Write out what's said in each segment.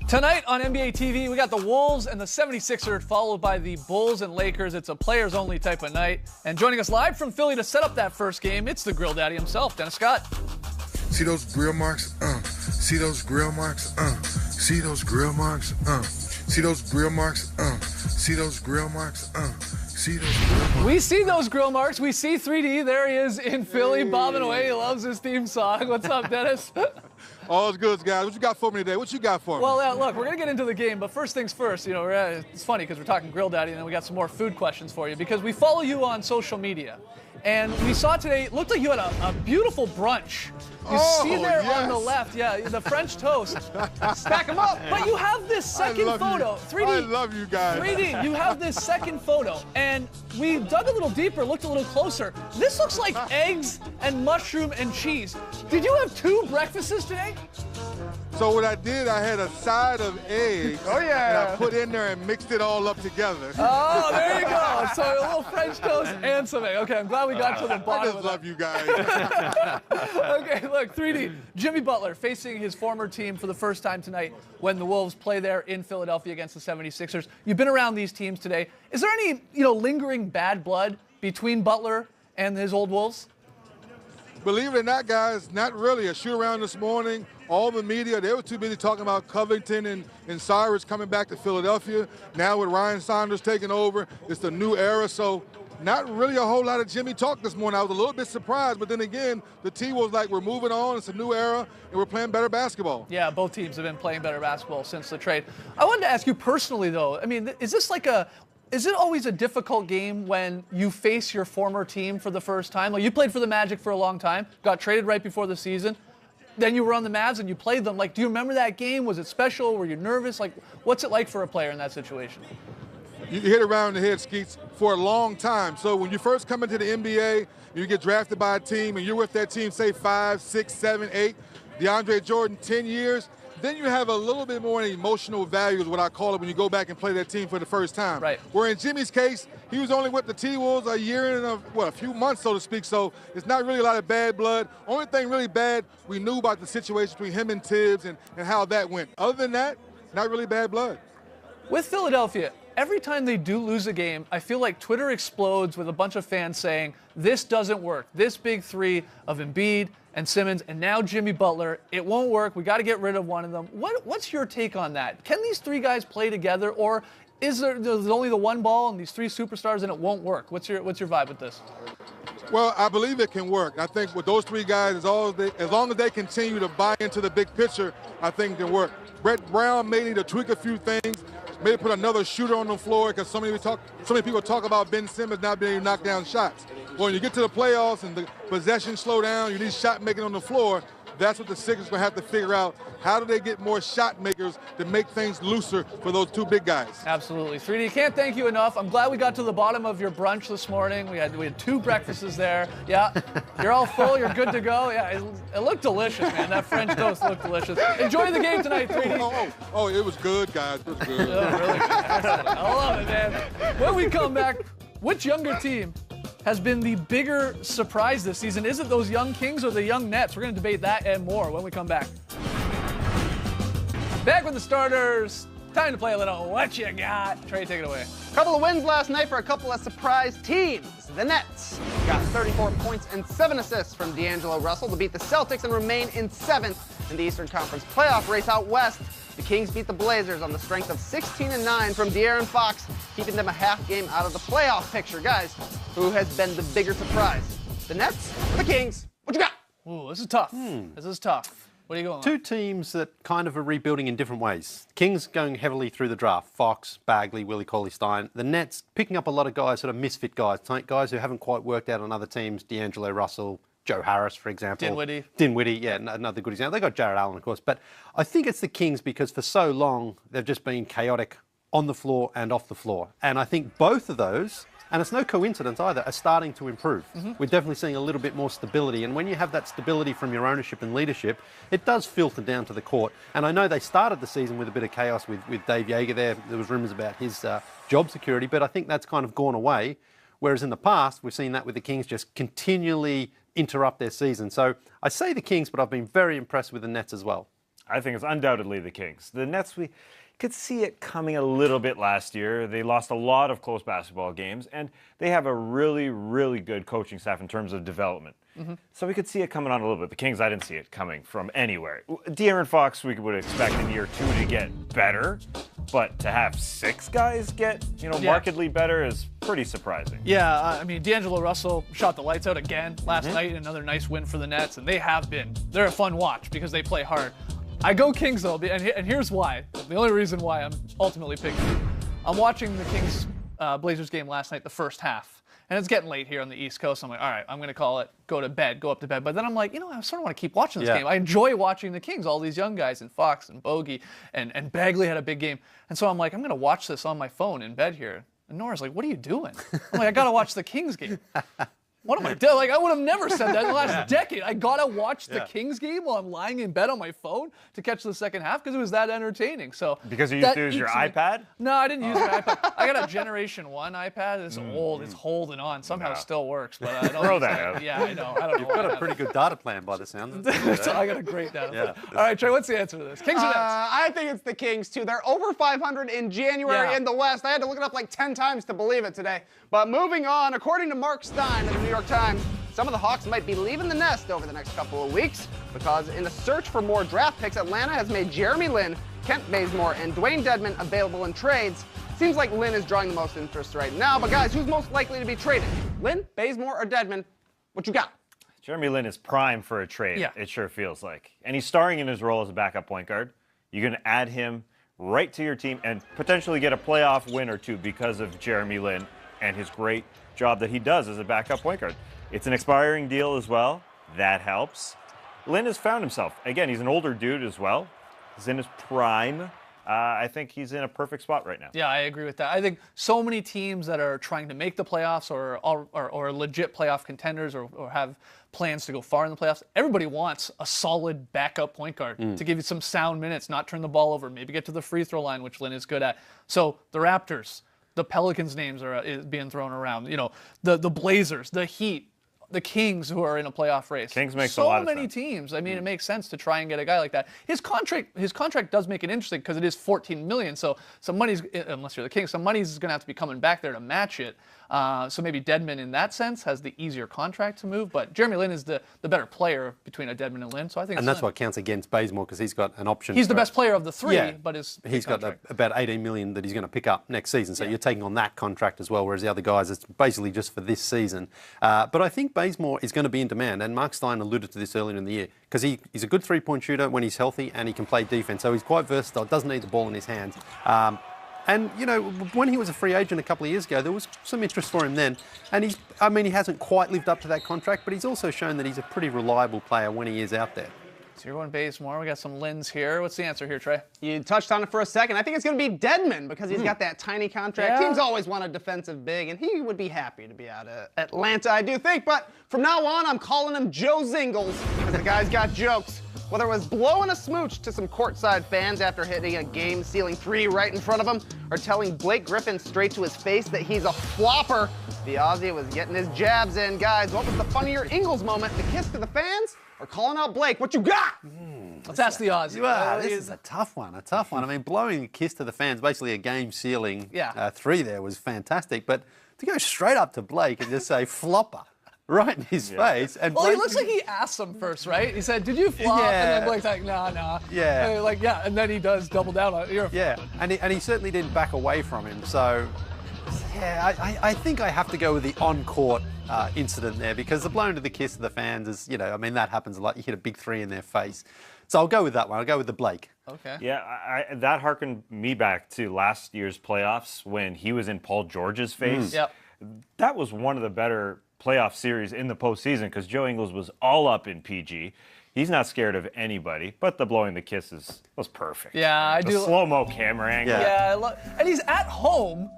Tonight on NBA TV, we got the Wolves and the 76ers, followed by the Bulls and Lakers. It's a players-only type of night. And joining us live from Philly to set up that first game, it's the Grill Daddy himself, Dennis Scott. See those grill marks? See those grill marks? See those grill marks? See those grill marks? See those grill marks? See those grill marks? We see those grill marks. We see 3D. There he is in Philly, bobbing away. He loves his theme song. What's up, Dennis? All's good, guys. What you got for me today? What you got for me? Well, look, we're going to get into the game, but first things first, it's funny because we're talking Grill Daddy, and then we got some more food questions for you because we follow you on social media. And we saw today, it looked like you had a beautiful brunch. You see there on the left, the French toast. Stack them up. But you have this second photo. 3D. I love you guys. 3D, you have this second photo. And we dug a little deeper, looked a little closer. This looks like eggs and mushroom and cheese. Did you have 2 breakfasts today? So what I did, I had a side of eggs. Oh, yeah. And I put in there and mixed it all up together. Oh, there you go. So a little French toast and some egg. Okay, I'm glad we got to the bottom I just love you guys. Okay, look, 3D. Jimmy Butler facing his former team for the first time tonight when the Wolves play there in Philadelphia against the 76ers. You've been around these teams today. Is there any, lingering bad blood between Butler and his old Wolves? Believe it or not, guys, not really. A shoot around this morning, all the media, they were too busy talking about Covington and Cyrus coming back to Philadelphia. Now with Ryan Saunders taking over, it's the new era. So not really a whole lot of Jimmy talk this morning. I was a little bit surprised, but then again, the team was like, we're moving on, it's a new era, and we're playing better basketball. Yeah, both teams have been playing better basketball since the trade. I wanted to ask you personally, though, is it always a difficult game when you face your former team for the first time? Like, you played for the Magic for a long time, got traded right before the season. Then you were on the Mavs and you played them. Like, do you remember that game? Was it special? Were you nervous? Like, what's it like for a player in that situation? You hit around the head, Skeets, for a long time. So when you first come into the NBA, you get drafted by a team and you're with that team, say 5, 6, 7, 8, DeAndre Jordan, 10 years, then you have a little bit more emotional value is what I call it when you go back and play that team for the first time. Right. Where in Jimmy's case, he was only with the T-Wolves a year and a few months, so to speak, so it's not really a lot of bad blood. Only thing really bad, we knew about the situation between him and Tibbs and how that went. Other than that, not really bad blood. With Philadelphia, every time they do lose a game, I feel like Twitter explodes with a bunch of fans saying, this doesn't work. This big three of Embiid and Simmons and now Jimmy Butler, it won't work. We got to get rid of one of them. What's your take on that? Can these 3 guys play together, or is there's only the one ball and these 3 superstars and it won't work? What's your vibe with this? Well, I believe it can work. I think with those 3 guys, as long as they continue to buy into the big picture, I think it can work. Brett Brown may need to tweak a few things, maybe put another shooter on the floor because so many people talk about Ben Simmons not being able to knock down shots. Well, when you get to the playoffs and the possession slow down, you need shot making on the floor. That's what the Sixers will have to figure out. How do they get more shot makers to make things looser for those 2 big guys? Absolutely. 3D, can't thank you enough. I'm glad we got to the bottom of your brunch this morning. We had 2 breakfasts there. Yeah, you're all full. You're good to go. Yeah, it looked delicious, man. That French toast looked delicious. Enjoy the game tonight, 3D. Oh, it was good, guys. It was good. Oh, really? I love it, man. When we come back, which younger team has been the bigger surprise this season? Is it those young Kings or the young Nets? We're going to debate that and more when we come back. Back with the starters. Time to play a little What You Got. Trey, take it away. A couple of wins last night for a couple of surprise teams. The Nets got 34 points and 7 assists from D'Angelo Russell to beat the Celtics and remain in 7th in the Eastern Conference playoff race out west. The Kings beat the Blazers on the strength of 16-9 from De'Aaron Fox, keeping them a half game out of the playoff picture. Guys, who has been the bigger surprise? The Nets or the Kings? What you got? Ooh, this is tough. This is tough. What are you going on? 2 teams that kind of are rebuilding in different ways. Kings going heavily through the draft. Fox, Bagley, Willie Cauley-Stein. The Nets picking up a lot of guys, sort of misfit guys who haven't quite worked out on other teams. D'Angelo Russell, Joe Harris, for example. Dinwiddie, yeah, another good example. They got Jared Allen, of course. But I think it's the Kings because for so long they've just been chaotic on the floor and off the floor. And I think both of those, and it's no coincidence either, are starting to improve. We're definitely seeing a little bit more stability. And when you have that stability from your ownership and leadership, it does filter down to the court. And I know they started the season with a bit of chaos with Dave Yeager there. There was rumours about his job security, but I think that's kind of gone away. Whereas in the past, we've seen that with the Kings just continually interrupt their season. So I say the Kings, but I've been very impressed with the Nets as well. I think it's undoubtedly the Kings. The Nets, we could see it coming a little bit last year. They lost a lot of close basketball games, and they have a really, really good coaching staff in terms of development. So we could see it coming on a little bit. The Kings, I didn't see it coming from anywhere. De'Aaron Fox, we would expect in year 2 to get better, but to have 6 guys get, markedly better is pretty surprising. Yeah, I mean, D'Angelo Russell shot the lights out again last night. Another nice win for the Nets, and they're a fun watch because they play hard. I go Kings, though, and here's why. The only reason why I'm ultimately picking them. I'm watching the Kings Blazers game last night, the first half. And it's getting late here on the East Coast. I'm like, all right, I'm going to call it, go up to bed. But then I'm like, I sort of want to keep watching this game. I enjoy watching the Kings, all these young guys, and Fox and Bogey, and Bagley had a big game. And so I'm like, I'm going to watch this on my phone in bed here. And Nora's like, what are you doing? I'm like, I got to watch the Kings game. What am I doing? Like, I would have never said that in the last decade. I got to watch the Kings game while I'm lying in bed on my phone to catch the second half because it was that entertaining. So because you used to use your iPad? No, I didn't use my iPad. I got a Generation 1 iPad. It's old. It's holding on. Somehow it still works. But I don't throw that out. Yeah, I know. I don't know. You've got a pretty good data plan by the sound of it. So I got a great data plan. All right, Trey, what's the answer to this? Kings or Nets? I think it's the Kings, too. They're over 500 in January in the West. I had to look it up like 10 times to believe it today. But moving on, according to Mark Stein of the New York Times, some of the Hawks might be leaving the nest over the next couple of weeks because in the search for more draft picks, Atlanta has made Jeremy Lin, Kent Bazemore, and Dwayne Dedmon available in trades. Seems like Lin is drawing the most interest right now, but guys, who's most likely to be traded? Lin, Bazemore, or Dedmon? What you got? Jeremy Lin is prime for a trade, it sure feels like. And he's starring in his role as a backup point guard. You're going to add him right to your team and potentially get a playoff win or two because of Jeremy Lin and his great job that he does as a backup point guard. It's an expiring deal as well. That helps. Lin has found himself. Again, he's an older dude as well. He's in his prime. I think he's in a perfect spot right now. Yeah, I agree with that. I think so many teams that are trying to make the playoffs or legit playoff contenders or have plans to go far in the playoffs, everybody wants a solid backup point guard to give you some sound minutes, not turn the ball over, maybe get to the free throw line, which Lin is good at. So the Raptors, the Pelicans' names are being thrown around. The Blazers, the Heat, the Kings, who are in a playoff race. Kings makes a lot of sense. So many teams. I mean, it makes sense to try and get a guy like that. His contract does make it interesting because it is $14 million. So some money's, unless you're the Kings, some money's going to have to be coming back there to match it. So maybe Dedmon, in that sense, has the easier contract to move. But Jeremy Lin is the better player between a Dedmon and Lin. So I think. And that's what counts against Bazemore because he's got an option. He's the best player of the three, Yeah, but he's got about $18 million that he's going to pick up next season. So you're taking on that contract as well, whereas the other guys, it's basically just for this season. But I think Bazemore is going to be in demand, and Mark Stein alluded to this earlier in the year because he's a good three-point shooter when he's healthy, and he can play defense. So he's quite versatile. Doesn't need the ball in his hands. And, when he was a free agent a couple of years ago, there was some interest for him then. And he hasn't quite lived up to that contract, but he's also shown that he's a pretty reliable player when he is out there. So you're going Bazemore. We got some Lins here. What's the answer here, Trey? You touched on it for a second. I think it's going to be Dedmon because he's got that tiny contract. Yeah. Teams always want a defensive big, and he would be happy to be out of Atlanta, I do think. But from now on, I'm calling him Joe Zingles because the guy's got jokes. Whether it was blowing a smooch to some courtside fans after hitting a game-sealing three right in front of him, or telling Blake Griffin straight to his face that he's a flopper, the Aussie was getting his jabs in. Guys, what was the funnier Ingles moment? The kiss to the fans or calling out Blake? What you got? Let's ask the Aussie. This is a tough one. I mean, blowing a kiss to the fans, basically a game-sealing three there was fantastic. But to go straight up to Blake and just say flopper right in his face. And Well, Blake, he looks like he asked him first, right? He said, "Did you flop?" Yeah. And then Blake's like, "Nah." Yeah. And then he does double down on it. You're a Yeah, and he certainly didn't back away from him. So, yeah, I think I have to go with the on-court incident there because the blowing to the kiss of the fans is, that happens a lot. You hit a big three in their face. So I'll go with that one. I'll go with the Blake. Okay. Yeah, that harkened me back to last year's playoffs when he was in Paul George's face. Yep. That was one of the better playoff series in the postseason because Joe Ingles was all up in PG. He's not scared of anybody, but the blowing the kisses was perfect. Yeah, I do. The slow-mo camera angle. Yeah, and he's at home,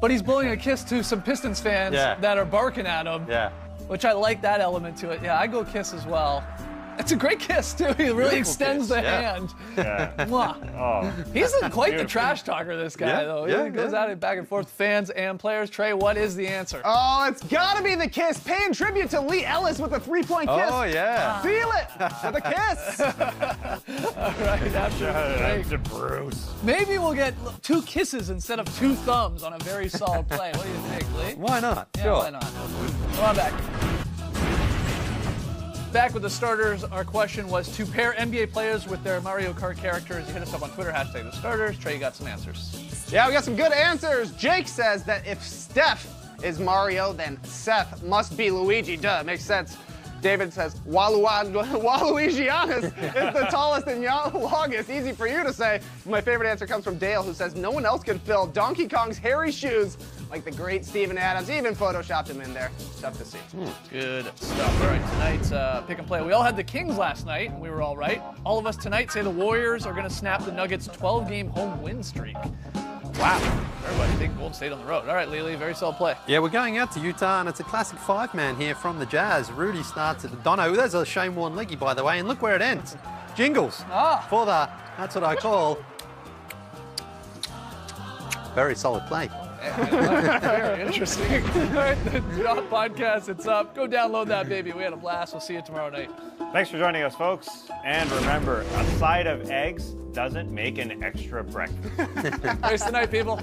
but he's blowing a kiss to some Pistons fans that are barking at him. Yeah. Which I like that element to it. Yeah, I go kiss as well. It's a great kiss, too. He really extends the hand. Yeah. Mwah. Oh. He's quite the Beautiful. trash talker, this guy, though. He goes at it back and forth, fans and players. Trey, what is the answer? Oh, it's gotta be the kiss. Paying tribute to Lee Ellis with a 3-point kiss. Oh, yeah. Feel it with a kiss. All right, after the break. To Bruce. Maybe we'll get 2 kisses instead of 2 thumbs on a very solid play. What do you think, Lee? Why not? Yeah, Sure. why not? Come on back. Back with the starters. Our question was to pair NBA players with their Mario Kart characters. You hit us up on Twitter, hashtag the starters. Trey, you got some answers. Yeah, we got some good answers. Jake says that if Steph is Mario, then Seth must be Luigi. Duh, makes sense. David says Waluigianus is the tallest and longest. Easy for you to say. My favorite answer comes from Dale, who says no one else can fill Donkey Kong's hairy shoes like the great Steven Adams. He even photoshopped him in there. Tough to see. Good stuff. All right, tonight's pick and play. We all had the Kings last night, and we were all right. All of us tonight say the Warriors are going to snap the Nuggets' 12-game home win streak. Wow. Everybody think Golden State on the road. All right, Lily, very solid play. Yeah, we're going out to Utah, and it's a classic 5-man here from the Jazz. Rudy starts at the Dono. There's a Shane Warne leggy, by the way, and look where it ends. Jingles. For the, that's what I call, very solid play. Very interesting. All right, the Drop Podcast, it's up. Go download that, baby. We had a blast. We'll see you tomorrow night. Thanks for joining us, folks. And remember, a side of eggs doesn't make an extra breakfast. Thanks tonight, people.